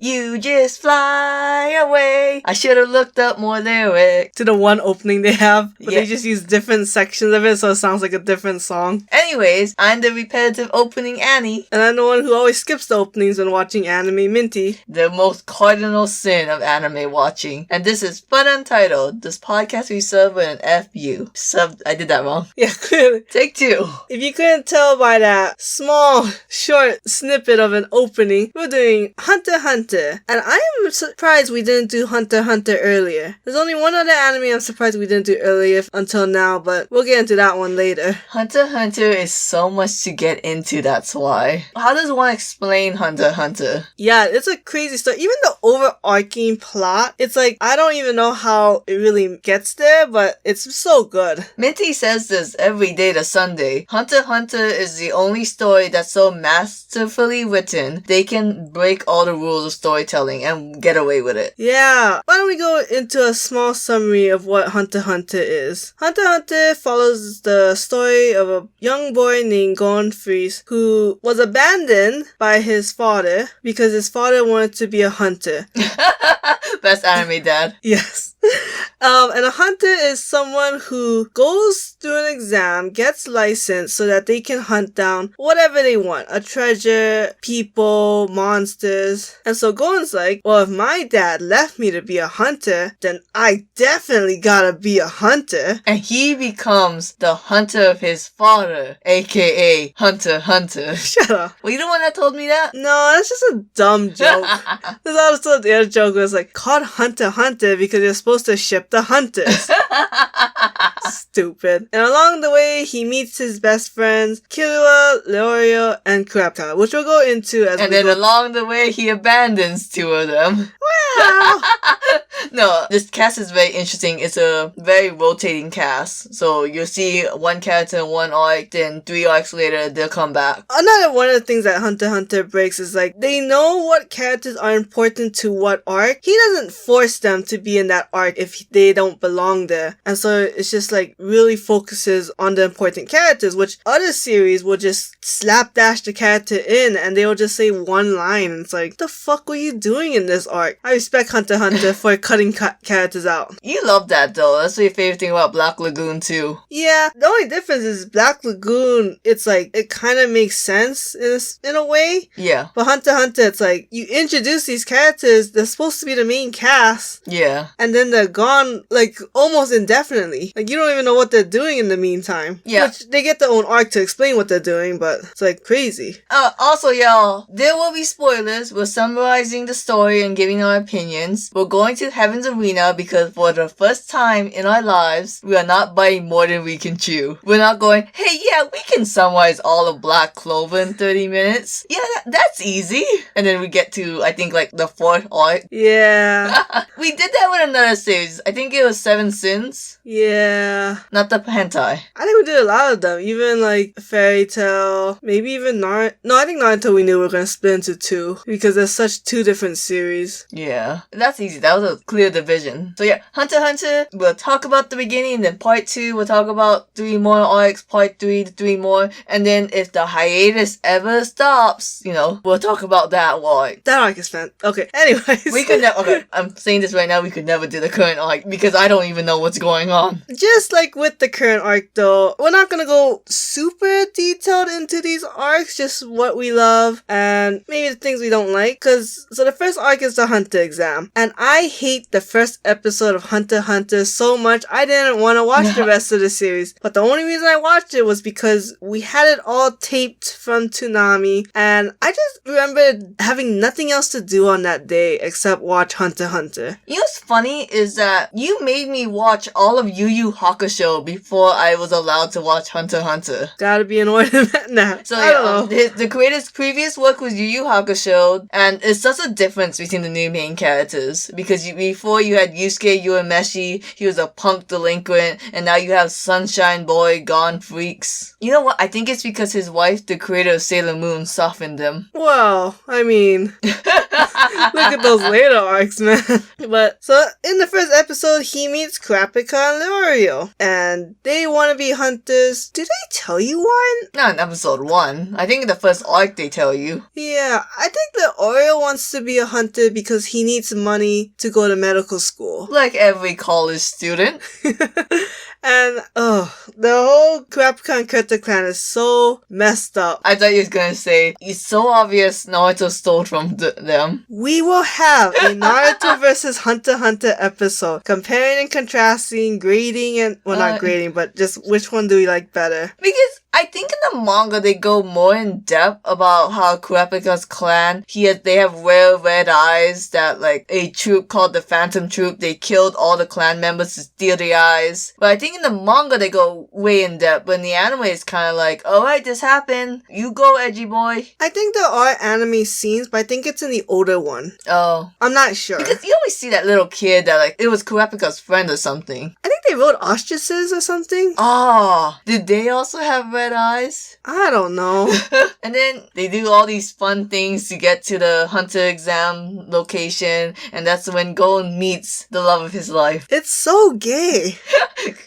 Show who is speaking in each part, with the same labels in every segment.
Speaker 1: You just fly away. I should have looked up more lyrics.
Speaker 2: To the one opening they have, but
Speaker 1: Yeah.
Speaker 2: they just use different sections of it, so it sounds like a different song.
Speaker 1: Anyways, I'm the repetitive opening Annie.
Speaker 2: And I'm the one who always skips the openings when watching anime, Minty.
Speaker 1: The most cardinal sin of anime watching. And this is FunUntitled. This podcast we sub with an FU. I did that wrong.
Speaker 2: Yeah, clearly.
Speaker 1: Take 2.
Speaker 2: If you couldn't tell by that small, short snippet of an opening, we're doing Hunter x Hunter. And I am surprised we didn't do Hunter x Hunter earlier. There's only one other anime I'm surprised we didn't do earlier until now, but we'll get into that one later.
Speaker 1: Hunter x Hunter is so much to get into, that's why. How does one explain Hunter x Hunter?
Speaker 2: Yeah, it's a crazy story. Even the overarching plot, it's like, I don't even know how it really gets there, but it's so good.
Speaker 1: Minty says this every day to Sunday. Hunter x Hunter is the only story that's so masterfully written, they can break all the rules of storytelling and get away with it.
Speaker 2: Yeah, why don't we go into a small summary of what Hunter x Hunter is. Hunter x Hunter follows the story of a young boy named Gon Freeze who was abandoned by his father because his father wanted to be a hunter.
Speaker 1: Best anime dad.
Speaker 2: Yes. And a hunter is someone who goes through an exam, gets licensed so that they can hunt down whatever they want. A treasure, people, monsters. And so Gon's like, well, if my dad left me to be a hunter, then I definitely gotta be a hunter.
Speaker 1: And he becomes the hunter of his father, aka Hunter x Hunter.
Speaker 2: Shut up.
Speaker 1: Were you the one that told me that?
Speaker 2: No, that's just a dumb joke. There's also the other joke was like, called Hunter x Hunter because you're supposed to ship the hunters. Stupid. And along the way, he meets his best friends, Killua, Leorio, and Kurapika, which we'll go into as
Speaker 1: and
Speaker 2: we
Speaker 1: then
Speaker 2: go.
Speaker 1: along the way, he abandons 2 of them.
Speaker 2: Wow.
Speaker 1: No, this cast is very interesting. It's a very rotating cast. So you'll see one character in one arc, then 3 arcs later, they'll come back.
Speaker 2: Another one of the things that Hunter x Hunter breaks is like, they know what characters are important to what arc. He doesn't force them to be in that arc if they don't belong there. And so it's just like really focuses on the important characters, which other series will just slapdash the character in and they will just say one line. And it's like, the fuck were you doing in this arc? I respect Hunter x Hunter for cutting characters out.
Speaker 1: You love that though. That's your favorite thing about Black Lagoon too.
Speaker 2: Yeah, the only difference is Black Lagoon, it's like, it kind of makes sense in a way.
Speaker 1: Yeah.
Speaker 2: But Hunter x Hunter, it's like, you introduce these characters, they're supposed to be the main cast,
Speaker 1: Yeah.
Speaker 2: and then they're gone, like, almost indefinitely. Like, you don't even know what they're doing in the meantime.
Speaker 1: Yeah.
Speaker 2: Which, they get their own arc to explain what they're doing, but it's, like, crazy.
Speaker 1: Also, y'all, there will be spoilers. We're summarizing the story and giving our opinions. We're going to Heaven's Arena because for the first time in our lives, we are not biting more than we can chew. We're not going, hey, yeah, we can summarize all of Black Clover in 30 minutes. Yeah, that's easy. And then we get to, I think, like, the 4th arc.
Speaker 2: Yeah.
Speaker 1: We did that with another series. I think it was 7 Sins.
Speaker 2: Yeah.
Speaker 1: Not the hentai.
Speaker 2: I think we did a lot of them. Even, like, Fairy Tail, maybe even Naruto. No, I think Naruto we knew we were gonna split into 2 because there's such 2 different series.
Speaker 1: Yeah, that's easy. That was a clear division. So yeah, Hunter x Hunter, we'll talk about the beginning, then part 2, we'll talk about 3 more arcs, part 3 to 3 more, and then if the hiatus ever stops, you know, we'll talk about that arc.
Speaker 2: That arc is fun. Okay, anyways.
Speaker 1: We could never, okay, I'm saying this right now, we could never do the current arc because I don't even know what's going on.
Speaker 2: Just like with the current arc though, we're not gonna go super detailed into these arcs, just what we love and maybe the things we don't like. So the first arc is the Hunter exam. And I hate the first episode of Hunter x Hunter so much, I didn't want to watch the rest of the series. But the only reason I watched it was because we had it all taped from Toonami. And I just remember having nothing else to do on that day except watch Hunter x Hunter.
Speaker 1: You know what's funny is that you made me watch all of Yu Yu Hakusho before I was allowed to watch Hunter x Hunter.
Speaker 2: Gotta be an ornament now.
Speaker 1: So
Speaker 2: I don't know.
Speaker 1: the creator's previous work was Yu Yu Hakusho, and it's such a difference between the new main characters. Because before you had Yusuke Urameshi, he was a punk delinquent, and now you have Sunshine Boy, Gone Freaks. You know what? I think it's because his wife, the creator of Sailor Moon, softened him.
Speaker 2: Well, I mean... Look at those later arcs, man. But, so, in the first episode, he meets Kurapika and Leorio. And they want to be hunters. Did I tell you why?
Speaker 1: Not in episode 1. I think in the first arc they tell you.
Speaker 2: Yeah, I think Leorio wants to be a hunter because he needs money to go to medical school.
Speaker 1: Like every college student.
Speaker 2: And, the whole Kurapika and Kurta clan is so messed up.
Speaker 1: I thought you was gonna say, it's so obvious Naruto stole from them.
Speaker 2: We will have a Naruto versus Hunter x Hunter episode, comparing and contrasting, grading and, well, not grading, but just which one do we like better.
Speaker 1: Because I think in the manga they go more in depth about how Kurapika's clan, they have rare red eyes that like a troop called the Phantom Troop, they killed all the clan members to steal the eyes. But I think in the manga they go way in depth, but in the anime it's kind of like, alright, this happened. You go, edgy boy.
Speaker 2: I think there are anime scenes, but I think it's in the older one.
Speaker 1: Oh.
Speaker 2: I'm not sure.
Speaker 1: Because you always see that little kid that like, it was Kurapika's friend or something.
Speaker 2: I think they rode ostriches or something.
Speaker 1: Oh, did they also have red eyes?
Speaker 2: I don't know.
Speaker 1: And then they do all these fun things to get to the hunter exam location, and that's when Gon meets the love of his life.
Speaker 2: It's so gay.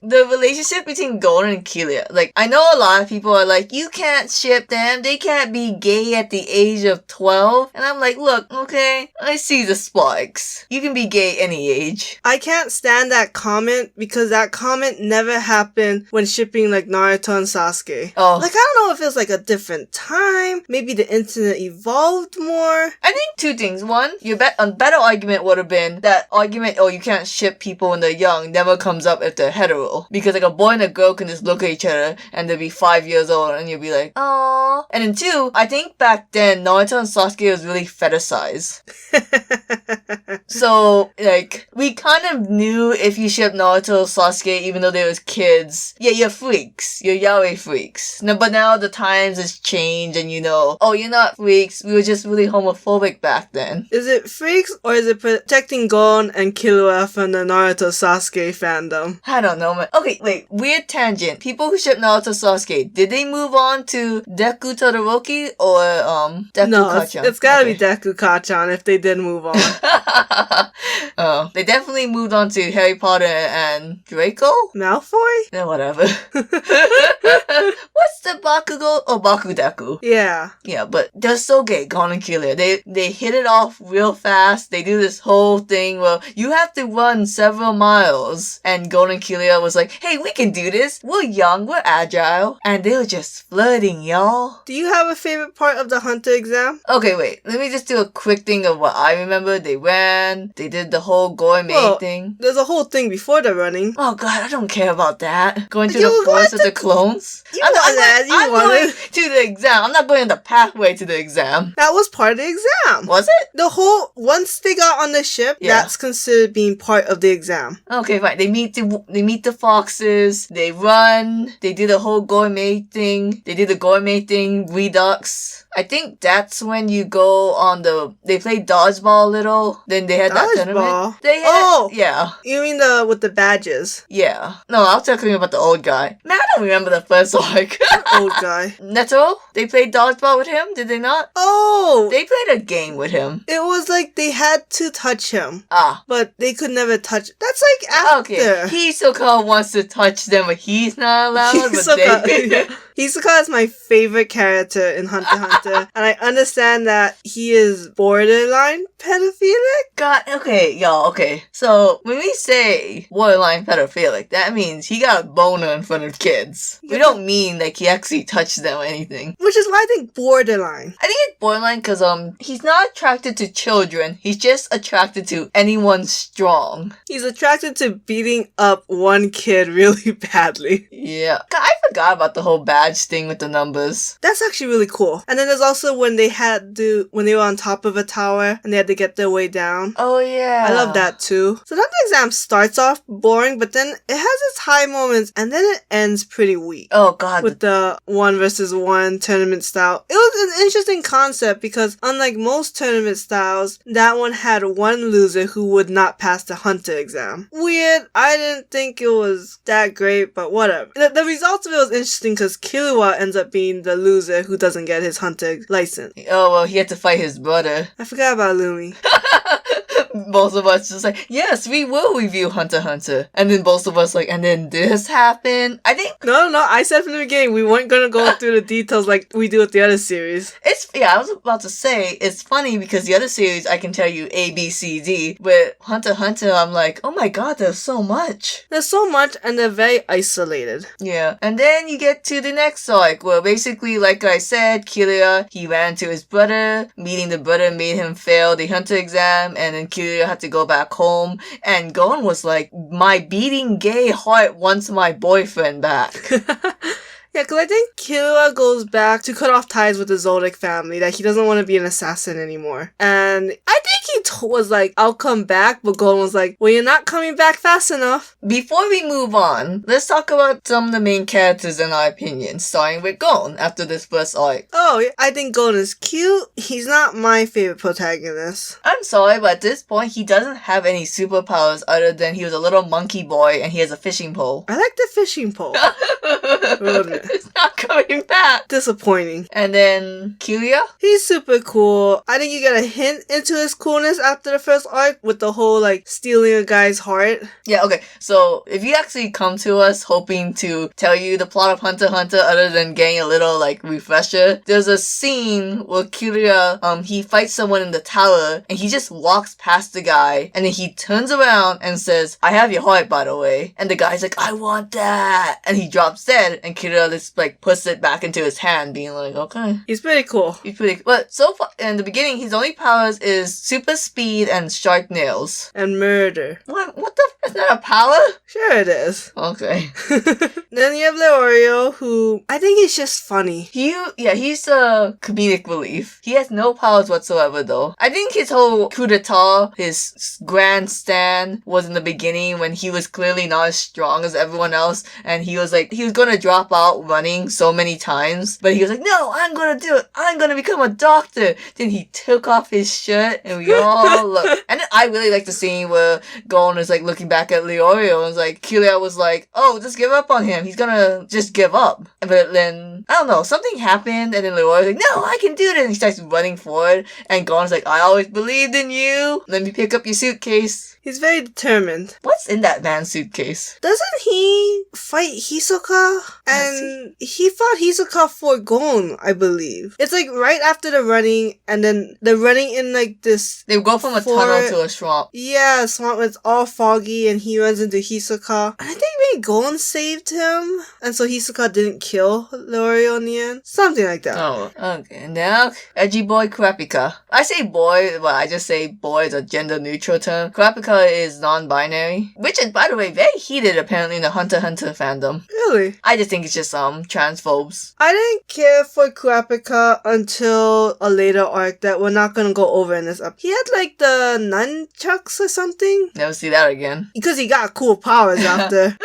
Speaker 1: The relationship between Gon and Kilia. Like, I know a lot of people are like, you can't ship them, they can't be gay at the age of 12. And I'm like, look, okay, I see the sparks. You can be gay any age.
Speaker 2: I can't stand that comment because that comment never happened when shipping like Naruto and Sasuke.
Speaker 1: Oh.
Speaker 2: Like, I don't know if it was like a different time. Maybe the internet evolved more.
Speaker 1: I think two things. One, a better argument would have been that argument, you can't ship people when they're young, never comes up if they're hetero. Because like a boy and a girl can just look at each other and they'll be 5 years old and you'll be like, aww. And then two, I think back then Naruto and Sasuke was really fetishized. So, like, we kind of knew if you shipped Naruto or Sasuke, even though they was kids, yeah, you're freaks. You're yaoi freaks. No, but now the times has changed and you're not freaks. We were just really homophobic back then.
Speaker 2: Is it freaks or is it protecting Gon and Killua from the Naruto Sasuke fandom?
Speaker 1: I don't know, man. Okay, wait, weird tangent. People who ship Naruto Sasuke, did they move on to Deku Todoroki or Deku Kachan?
Speaker 2: It's gotta be Deku Kachan if they did move on.
Speaker 1: Oh, they definitely moved on to Harry Potter and Draco?
Speaker 2: Malfoy?
Speaker 1: Yeah, whatever. What's the Bakugo? Oh, Bakudeku.
Speaker 2: Yeah.
Speaker 1: Yeah, but they're so gay, Gon and Killer. They hit it off real fast. They do this whole thing where you have to run several miles. And Gon and Killer was like, hey, we can do this. We're young, we're agile. And they were just flirting, y'all.
Speaker 2: Do you have a favorite part of the Hunter exam?
Speaker 1: Okay, wait. Let me just do a quick thing of what I remember. They ran. They did the whole gourmet thing.
Speaker 2: There's a whole thing before the running.
Speaker 1: Oh god, I don't care about that. Going to the forest with the clones. I'm going to the exam. I'm not going on the pathway to the exam.
Speaker 2: That was part of the exam.
Speaker 1: Was it?
Speaker 2: Once they got on the ship, that's considered being part of the exam.
Speaker 1: Okay, fine. They meet the foxes. They run. They do the whole gourmet thing. They do the gourmet thing. Redux. I think that's when you go on they play dodgeball a little. Then they had that tournament. Yeah.
Speaker 2: You mean with the badges?
Speaker 1: Yeah. No, I was talking about the old guy. Man, I don't remember the first arc.
Speaker 2: Old guy.
Speaker 1: Neto? They played dodgeball with him, did they not?
Speaker 2: Oh!
Speaker 1: They played a game with him.
Speaker 2: It was like they had to touch him.
Speaker 1: Ah.
Speaker 2: But they could never touch. That's like after.
Speaker 1: Okay. Hisoka wants to touch them, but he's not allowed.
Speaker 2: Hisoka is my favorite character in Hunter x Hunter, and I understand that he is borderline pedophilic.
Speaker 1: God, okay, y'all, okay. So, when we say borderline pedophilic, that means he got a boner in front of kids. We don't mean like he actually touched them or anything.
Speaker 2: Which is why I think borderline.
Speaker 1: I think it's borderline because he's not attracted to children. He's just attracted to anyone strong.
Speaker 2: He's attracted to beating up one kid really badly.
Speaker 1: Yeah. God, I forgot about the whole badge thing with the numbers.
Speaker 2: That's actually really cool. And then there's also when they were on top of a tower and they had to get their way down.
Speaker 1: Oh yeah.
Speaker 2: I love that too. So that exam starts off boring, but then it has its high moments and then it ends pretty weak.
Speaker 1: Oh god.
Speaker 2: With the 1 versus 1 one tournament style. It was an interesting concept because unlike most tournament styles, that one had one loser who would not pass the hunter exam. Weird. I didn't think it was that great, but whatever. The results of it was interesting because Killua ends up being the loser who doesn't get his hunter license.
Speaker 1: Oh, well, he had to fight his brother.
Speaker 2: I forgot about Lumi.
Speaker 1: Both of us just like, yes, we will review Hunter x Hunter. And then both of us like, and then this happened. I think...
Speaker 2: No, I said from the beginning we weren't going to go through the details like we do with the other series.
Speaker 1: I was about to say, it's funny because the other series I can tell you A, B, C, D. With Hunter x Hunter, I'm like, oh my god, there's so much.
Speaker 2: There's so much and they're very isolated.
Speaker 1: Yeah. And then you get to the next arc where basically, like I said, Killua, he ran to his brother. Meeting the brother made him fail the Hunter exam, and then Killua had to go back home, and Gon was like, my beating gay heart wants my boyfriend back.
Speaker 2: Yeah, because I think Killua goes back to cut off ties with the Zoldyck family, that he doesn't want to be an assassin anymore. And I think he was like, I'll come back, but Gon was like, well, you're not coming back fast enough.
Speaker 1: Before we move on, let's talk about some of the main characters in our opinion, starting with Gon after this first arc.
Speaker 2: Oh, yeah, I think Gon is cute. He's not my favorite protagonist.
Speaker 1: I'm sorry, but at this point, he doesn't have any superpowers other than he was a little monkey boy and he has a fishing pole.
Speaker 2: I like the fishing pole.
Speaker 1: It's not coming back.
Speaker 2: Disappointing.
Speaker 1: And then Killua?
Speaker 2: He's super cool. I think you get a hint into his coolness after the first arc with the whole like stealing a guy's heart.
Speaker 1: Yeah, okay. So if you actually come to us hoping to tell you the plot of Hunter x Hunter other than getting a little like refresher, there's a scene where Killua, he fights someone in the tower and he just walks past the guy and then he turns around and says, I have your heart, by the way. And the guy's like, I want that. And he drops dead and Killua just like puts it back into his hand being like, okay.
Speaker 2: He's pretty cool.
Speaker 1: But so far in the beginning, his only powers is super speed and sharp nails.
Speaker 2: And murder.
Speaker 1: What the f- is that a power?
Speaker 2: Sure it is.
Speaker 1: Okay.
Speaker 2: Then you have Leorio, who I think he's just funny.
Speaker 1: He's a comedic relief. He has no powers whatsoever though. I think his whole coup d'etat, his grandstand was in the beginning when he was clearly not as strong as everyone else and he was gonna drop out running so many times, but he was like, no, I'm gonna do it. I'm gonna become a doctor. Then he took off his shirt and we all looked. And then I really like the scene where Gon is like looking back at Leorio and was like, Killua was like, oh, just give up on him. He's gonna just give up. But then, I don't know, something happened and then Leorio's like, no, I can do this. And he starts running forward and Gon's like, I always believed in you. Let me pick up your suitcase.
Speaker 2: He's very determined.
Speaker 1: What's in that man's suitcase?
Speaker 2: Doesn't he fight Hisoka? And he fought Hisoka for Gon, I believe. It's like right after the running, and then the running in like this...
Speaker 1: They go from a tunnel to a swamp.
Speaker 2: Yeah, swamp. It's all foggy, and he runs into Hisoka. And I think maybe Gon saved him, and so Hisoka didn't kill Leorio in the end. Something like that.
Speaker 1: Oh, okay. Now, edgy boy Kurapika. I say boy, but I just say boy is a gender-neutral term. Kurapika is non-binary, which is, by the way, very heated apparently in the Hunter x Hunter fandom.
Speaker 2: Really?
Speaker 1: I just think it's just transphobes.
Speaker 2: I didn't care for Kurapika until a later arc that we're not gonna go over in this episode. He had like the nunchucks or something.
Speaker 1: Never see that again.
Speaker 2: Because he got cool powers after.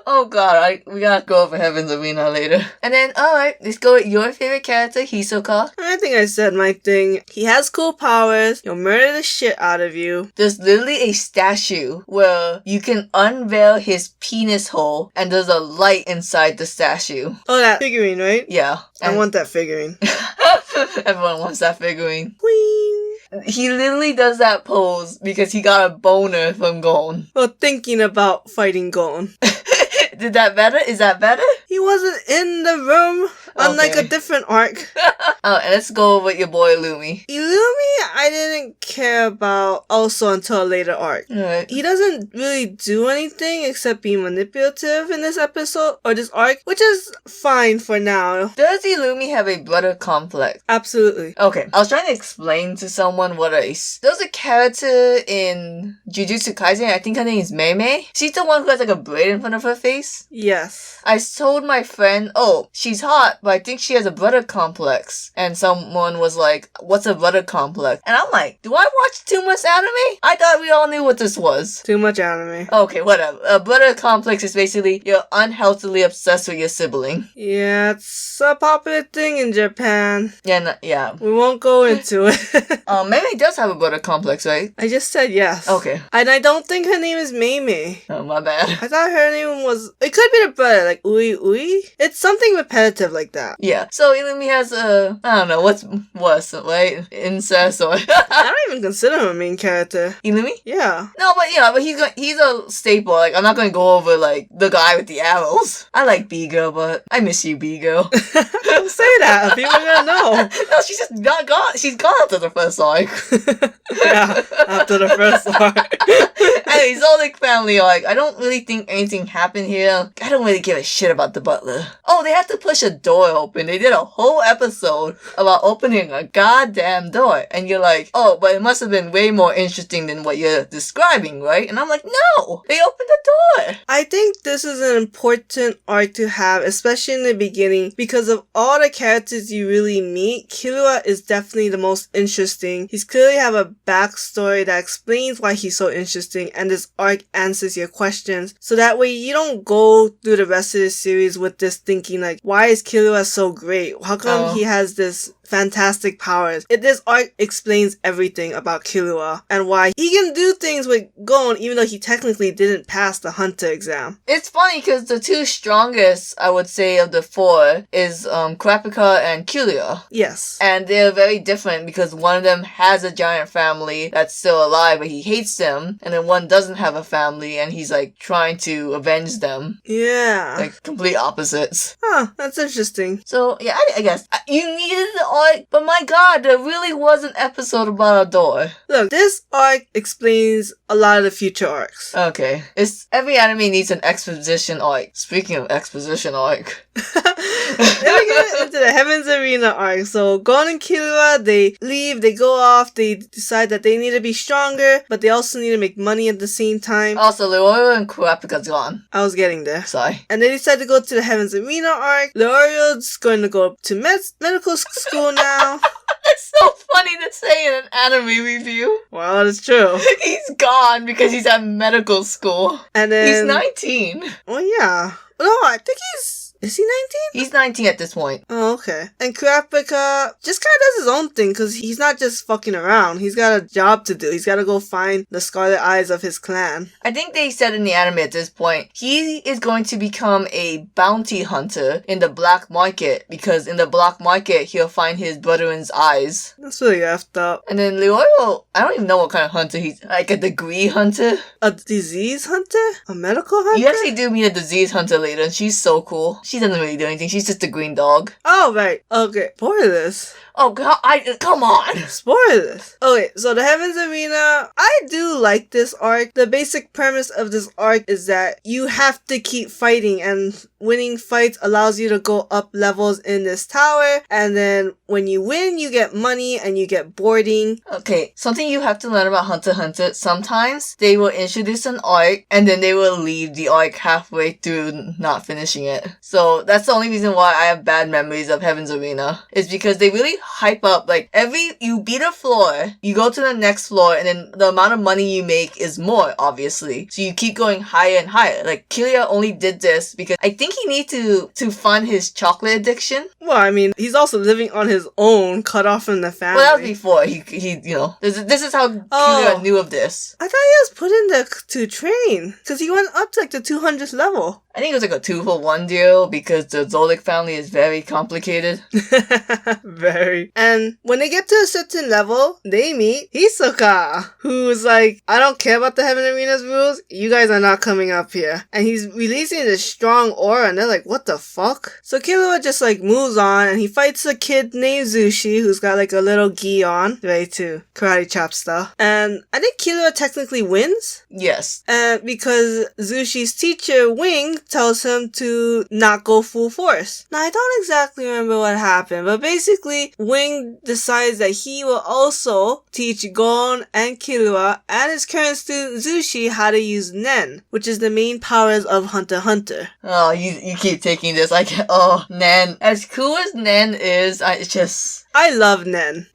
Speaker 1: Oh god, we gotta go over Heaven's Arena later. And then, alright, let's go with your favorite character, Hisoka.
Speaker 2: I think I said my thing. He has cool powers. He'll murder the shit out of you.
Speaker 1: There's literally a statue where you can unveil his penis hole and there's a light inside the statue.
Speaker 2: Oh, that figurine, right?
Speaker 1: Yeah.
Speaker 2: I want that figurine.
Speaker 1: Everyone wants that figurine.
Speaker 2: Whee!
Speaker 1: He literally does that pose because he got a boner from Gon.
Speaker 2: Well, thinking about fighting Gon.
Speaker 1: Is that better?
Speaker 2: He wasn't in the room, unlike a different arc.
Speaker 1: Oh, and let's go with your boy Lumi.
Speaker 2: Illumi, I didn't care about also until a later arc.
Speaker 1: Right.
Speaker 2: He doesn't really do anything except be manipulative in this episode or this arc, which is fine for now.
Speaker 1: Does Illumi have a brother complex?
Speaker 2: Absolutely.
Speaker 1: Okay, I was trying to explain to someone what there's a character in Jujutsu Kaisen, I think her name is Mei Mei. She's the one who has like a braid in front of her face.
Speaker 2: Yes.
Speaker 1: I told my friend, oh, she's hot, but I think she has a brother complex. And someone was like, what's a brother complex? And I'm like, do I watch too much anime? I thought we all knew what this was.
Speaker 2: Too much anime.
Speaker 1: Okay, whatever. A brother complex is basically you're unhealthily obsessed with your sibling.
Speaker 2: Yeah, it's a popular thing in Japan.
Speaker 1: Yeah.
Speaker 2: We won't go into it.
Speaker 1: Mei does have a brother complex, right?
Speaker 2: I just said yes.
Speaker 1: Okay.
Speaker 2: And I don't think her name is Mei.
Speaker 1: Oh, my bad.
Speaker 2: I thought her name was... It could be the brother, like Ui. It's something repetitive like that.
Speaker 1: Yeah. So Ilumi has I don't know, what's worse, right? Incest or...
Speaker 2: I don't even consider him a main character.
Speaker 1: Ilumi?
Speaker 2: Yeah.
Speaker 1: No, but he's a staple. Like, I'm not gonna go over, like, the guy with the arrows. I like B-Girl, but I miss you, B-Girl.
Speaker 2: Don't say that. People are gonna know.
Speaker 1: No, she's just not gone. She's gone after the first arc.
Speaker 2: Yeah, after the first arc.
Speaker 1: Anyway, Zoldyck family arc. I don't really think anything happened here. I don't really give a shit about the butler. Oh, they had to push a door open. They did a whole episode about opening a goddamn door. And you're like, oh, but it must have been way more interesting than what you're describing, right? And I'm like, no! They opened the door!
Speaker 2: I think this is an important arc to have, especially in the beginning, because of all the characters you really meet, Killua is definitely the most interesting. He's clearly have a backstory that explains why he's so interesting, and this arc answers your questions. So that way you don't go through the rest of the series with this thinking like, why is Killua so great? How come he has this fantastic powers? This arc explains everything about Killua and why he can do things with Gon even though he technically didn't pass the Hunter exam.
Speaker 1: It's funny because the two strongest, I would say, of the four is Kurapika and Killua.
Speaker 2: Yes.
Speaker 1: And they're very different because one of them has a giant family that's still alive but he hates them, and then one doesn't have a family and he's like trying to avenge them.
Speaker 2: Yeah.
Speaker 1: Like complete opposites.
Speaker 2: Huh, that's interesting.
Speaker 1: So yeah, I guess you needed the arc, but my god, there really was an episode about a door.
Speaker 2: Look, this arc explains a lot of the future arcs.
Speaker 1: Okay. Every anime needs an exposition arc. Speaking of exposition arc.
Speaker 2: Then we get into the Heaven's Arena arc. So Gon and Killua, they leave, they go off, they decide that they need to be stronger, but they also need to make money at the same time.
Speaker 1: Also, Leorio and Kurapika's gone.
Speaker 2: I was getting there.
Speaker 1: Sorry.
Speaker 2: And they decide to go to the Heaven's Arena arc. Leorio's going to go to medical school now.
Speaker 1: That's so funny to say in an anime review.
Speaker 2: Well, it's true.
Speaker 1: He's gone because he's at medical school.
Speaker 2: And then...
Speaker 1: He's 19.
Speaker 2: Well, yeah. No, I think he's... Is he 19?
Speaker 1: He's 19 at this point.
Speaker 2: Oh, okay. And Kurapika just kind of does his own thing because he's not just fucking around. He's got a job to do. He's got to go find the Scarlet Eyes of his clan.
Speaker 1: I think they said in the anime at this point, he is going to become a bounty hunter in the black market because in the black market, he'll find his brethren's eyes.
Speaker 2: That's really effed up.
Speaker 1: And then Leorio, I don't even know what kind of hunter he's, like a degree hunter?
Speaker 2: A disease hunter? A medical hunter?
Speaker 1: You actually do meet a disease hunter later and she's so cool. She doesn't really do anything. She's just a green dog.
Speaker 2: Oh, right. Okay. Spoilers.
Speaker 1: Oh, God. Come on.
Speaker 2: Spoilers. Okay, so the Heaven's Arena, I do like this arc. The basic premise of this arc is that you have to keep fighting, and winning fights allows you to go up levels in this tower, and then when you win, you get money and you get boarding.
Speaker 1: Okay, something you have to learn about Hunter x Hunter, sometimes they will introduce an arc and then they will leave the arc halfway through not finishing it. So that's the only reason why I have bad memories of Heaven's Arena, is because they really hype up, like, you beat a floor, you go to the next floor, and then the amount of money you make is more, obviously. So you keep going higher and higher. Like, Killua only did this because I think he needed to fund his chocolate addiction.
Speaker 2: Well, I mean, he's also living on his own, cut off from the family.
Speaker 1: Well, that was before. He you know, this is how Killua knew of this.
Speaker 2: I thought he was put in there to train, because he went up to like the 200th level.
Speaker 1: I think it was like a 2-for-1 deal because the Zoldyck family is very complicated.
Speaker 2: Very. And when they get to a certain level, they meet Hisoka, who's like, I don't care about the Heaven Arena's rules. You guys are not coming up here. And he's releasing this strong aura, and they're like, what the fuck? So Killua just like moves on, and he fights a kid named Zushi, who's got like a little gi on, ready to karate chop stuff. And I think Killua technically wins.
Speaker 1: Yes.
Speaker 2: Because Zushi's teacher, Wing, tells him to not go full force. Now, I don't exactly remember what happened, but basically, Wing decides that he will also teach Gon and Killua and his current student Zushi how to use Nen, which is the main powers of Hunter x Hunter.
Speaker 1: Oh, you keep taking this. Nen. As cool as Nen is,
Speaker 2: I love Nen.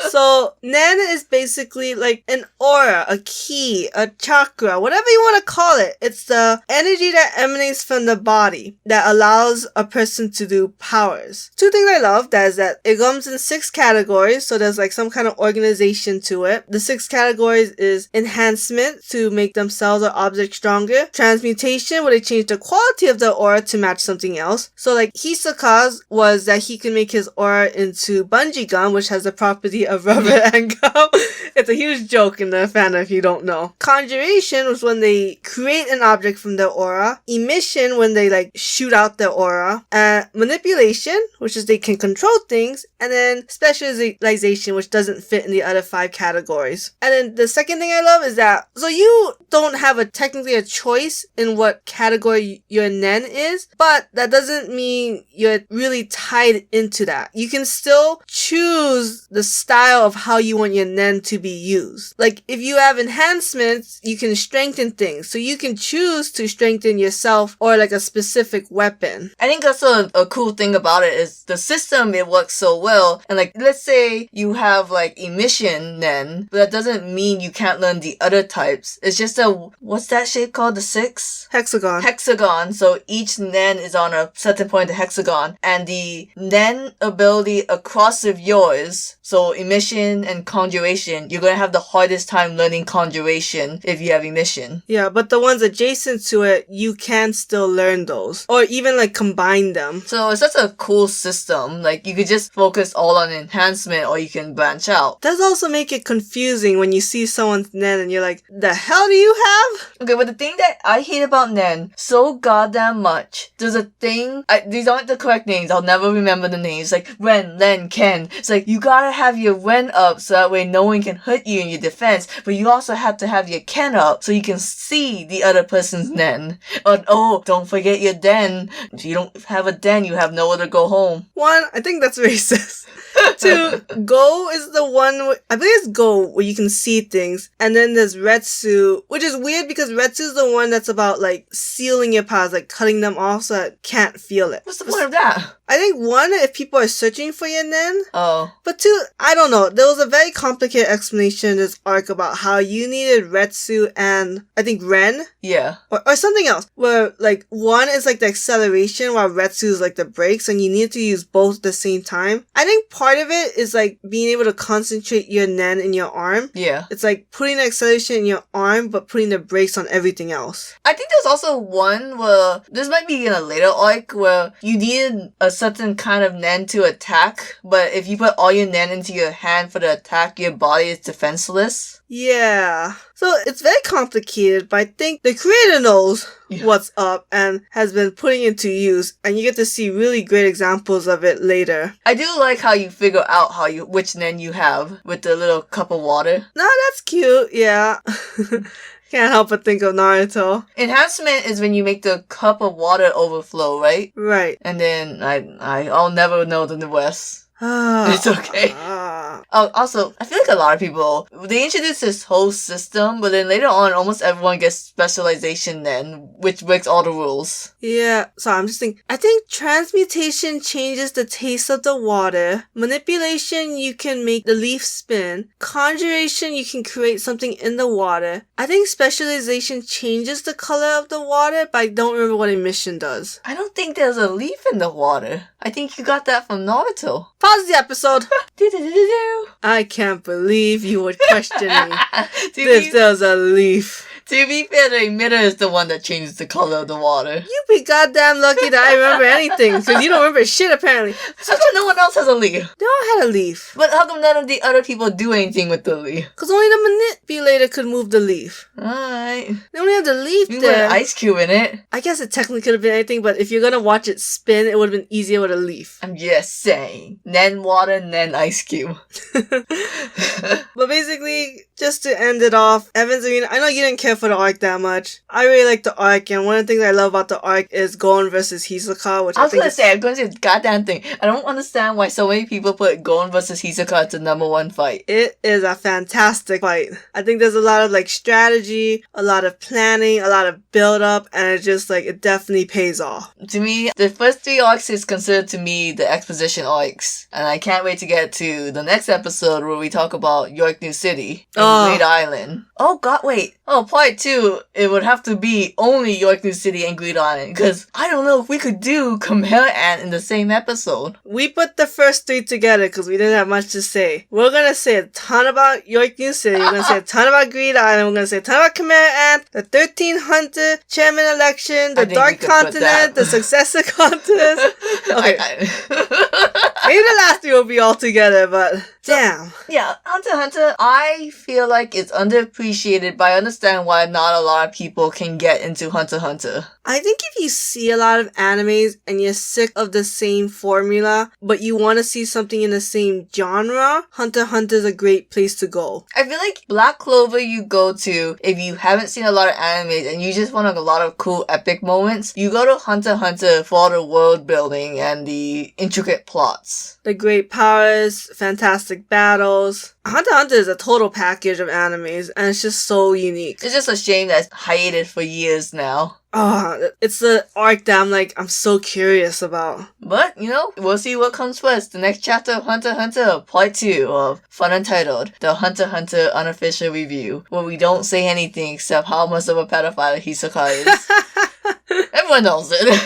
Speaker 2: So, Nen is basically like an aura, a ki, a chakra, whatever you want to call it. It's the energy that emanates from the body that allows a person to do powers. Two things I love, that is that it comes in 6 categories, so there's like some kind of organization to it. The 6 categories is enhancement, to make themselves or objects stronger. Transmutation, where they change the quality of the aura to match something else. So like Hisaka's was that he can make his aura into bungee gum, which has the property of rubber and gum. It's a huge joke in the fandom if you don't know. Conjuration was when they create an object from their aura. Emission, when they like shoot out their aura. Manipulation, which is they can control things. And then specialization, which doesn't fit in the other 5 categories. And then the second thing I love is that, so you don't have technically a choice in what category your Nen is, but that doesn't mean you're really tied into that. You can still choose the style of how you want your Nen to be used. Like, if you have enhancements, you can strengthen things. So you can choose to strengthen yourself or like a specific weapon.
Speaker 1: I think that's a cool thing about it is the system, it works so well. And like, let's say you have like emission Nen, but that doesn't mean you can't learn the other types. It's just what's that shape called? The 6?
Speaker 2: Hexagon.
Speaker 1: Hexagon. So each Nen is on a certain point of the hexagon. And the Nen ability across of yours, so emission and conjuration, you're going to have the hardest time learning conjuration if you have emission.
Speaker 2: Yeah, but the ones adjacent to it, you can still learn those. Or even like combine them.
Speaker 1: So it's such a cool system. Like, you could just focus all on enhancement or you can branch out.
Speaker 2: Does also make it confusing when you see someone's Nen and you're like, the hell do you have?
Speaker 1: Okay, but the thing that I hate about Nen so goddamn much, there's a thing, these aren't the correct names, I'll never remember the names, like Ren, Len, Ken. It's like, you gotta have your Ren up so that way no one can hurt you in your defense, but you also have to have your Ken up so you can see the other person's Nen. Or, oh, don't forget your Den. If you don't have a Den, you have nowhere to go home.
Speaker 2: 1, I think that's racist. 2, Go is the one, I believe it's Go, where you can see things. And then there's Retsu, which is weird because Retsu is the one that's about like sealing your powers, like cutting them off so that it can't feel it.
Speaker 1: What's the point of that?
Speaker 2: I think 1, if people are searching for your Nen.
Speaker 1: Oh.
Speaker 2: But 2, I don't know. There was a very complicated explanation in this arc about how you needed Retsu and I think Ren.
Speaker 1: Yeah.
Speaker 2: Or something else. Where like 1 is like the acceleration while Retsu is like the brakes and you need to use both at the same time. I think part of it is like being able to concentrate your Nen in your arm.
Speaker 1: Yeah.
Speaker 2: It's like putting the acceleration in your arm but putting the brakes on everything else.
Speaker 1: I think there's also one where, this might be in a later arc, where you needed a certain kind of Nen to attack, but if you put all your Nen into your hand for the attack, your body is defenseless.
Speaker 2: Yeah. So it's very complicated, but I think the creator knows what's up and has been putting it to use, and you get to see really great examples of it later.
Speaker 1: I do like how you figure out which Nen you have with the little cup of water.
Speaker 2: No, that's cute, yeah. Can't help but think of Naruto.
Speaker 1: Enhancement is when you make the cup of water overflow, right?
Speaker 2: Right.
Speaker 1: And then I'll never know the rest. It's okay. Also, I feel like a lot of people, they introduce this whole system, but then later on, almost everyone gets specialization then, which breaks all the rules.
Speaker 2: Yeah, so I'm just thinking, I think transmutation changes the taste of the water. Manipulation, you can make the leaf spin. Conjuration, you can create something in the water. I think specialization changes the color of the water, but I don't remember what emission does.
Speaker 1: I don't think there's a leaf in the water. I think you got that from Naruto.
Speaker 2: Pause the episode. I can't believe you would question me if there's a leaf.
Speaker 1: To be fair, the emitter is the one that changes the color of the water.
Speaker 2: You be goddamn lucky that I remember anything, because you don't remember shit apparently.
Speaker 1: How come no one else has a leaf?
Speaker 2: They all had a leaf.
Speaker 1: But how come none of the other people do anything with the leaf?
Speaker 2: Because only the manipulator could move the leaf.
Speaker 1: Alright.
Speaker 2: They only have the leaf
Speaker 1: you
Speaker 2: there.
Speaker 1: You put an ice cube in it.
Speaker 2: I guess it technically could have been anything, but if you're gonna watch it spin, it would have been easier with a leaf.
Speaker 1: I'm just saying. Then water, then ice cube.
Speaker 2: But basically, just to end it off, Evan's Arena, I know you didn't care for the arc that much. I really like the arc, and one of the things I love about the arc is Gon versus Hisoka, which I was
Speaker 1: gonna say the goddamn thing. I don't understand why so many people put Gon versus Hisoka as the number one fight.
Speaker 2: It is a fantastic fight. I think there's a lot of strategy, a lot of planning, a lot of build up, and it just it definitely pays off.
Speaker 1: To me, the first 3 arcs is considered to me the exposition arcs, and I can't wait to get to the next episode where we talk about York New City and Great Island. Oh god, wait. Oh, part 2, it would have to be only York New City and Great Island, because I don't know if we could do Chimera Ant in the same episode.
Speaker 2: We put the first 3 together because we didn't have much to say. We're gonna say a ton about York New City, we're gonna say a ton about Great Island, we're gonna say a ton about Chimera Ant, the 13th Hunter Chairman election, the Dark Continent, the Successor Contest. Okay. Maybe the last 3 will be all together, but damn.
Speaker 1: Yeah, Hunter x Hunter, I feel like it's underappreciated, but I understand why not a lot of people can get into Hunter x Hunter.
Speaker 2: I think if you see a lot of animes and you're sick of the same formula, but you want to see something in the same genre, Hunter x Hunter is a great place to go.
Speaker 1: I feel like Black Clover you go to if you haven't seen a lot of animes and you just want a lot of cool epic moments. You go to Hunter x Hunter for all the world building and the intricate plots.
Speaker 2: The great powers, fantastic battles. Hunter x Hunter is a total package of animes, and it's just so unique.
Speaker 1: It's just a shame that it's hiatus for years now.
Speaker 2: Oh, it's the arc that I'm so curious about.
Speaker 1: But, we'll see what comes first. The next chapter of Hunter x Hunter, part 2 of FunUntitled, the Hunter x Hunter unofficial review, where we don't say anything except how much of a pedophile Hisoka is. Everyone knows it.